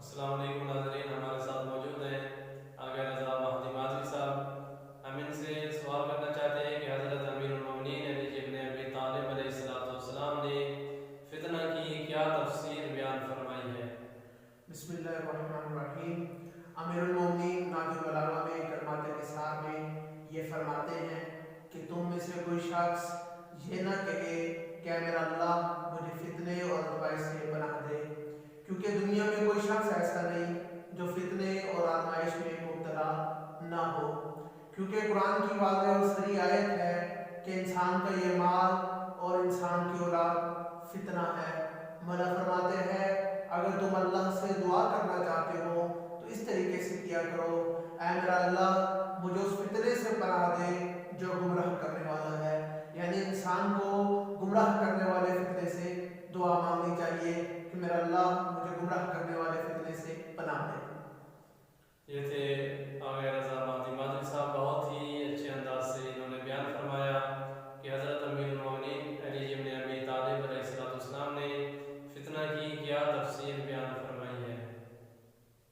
السلام علیکم ناظرین، ہمارے ساتھ موجود ہیں آگے رضا مہدی ماضی صاحب۔ ہم ان سے سوال کرنا چاہتے ہیں کہ حضرت امیر المومنین علی ابن ابی طالب علیہ السلام نے فتنہ کی کیا تفسیر بیان فرمائی ہے؟ بسم اللہ الرحمن الرحیم۔ امیر المومنین ناجی البلاغہ میں کلمات نثار میں یہ فرماتے ہیں کہ تم میں سے کوئی شخص یہ نہ کہے کہ اے میرا اللہ مجھے فتنے اور آزمائش سے پناہ دے، کیونکہ دنیا میں کوئی شخص ایسا نہیں جو فتنے اور آزمائش میں مبتلا نہ ہو، کیونکہ قرآن کی واضح اور صریح آیت ہے کہ انسان کا یہ مال اور انسان کی اولاد فتنہ ہے۔ مولا فرماتے ہیں اگر تم اللہ سے دعا کرنا چاہتے ہو تو اس طریقے سے کیا کرو، اے میرا اللہ مجھے اس فتنے سے پناہ دے جو گمراہ کرنے والا ہے، یعنی انسان کو گمراہ کرنے والے فتنے سے دعا مانگنی چاہیے کہ میرا اللہ مجھے گمراہ کرنے والے فتنے سے پناہ دے۔ یہ تھے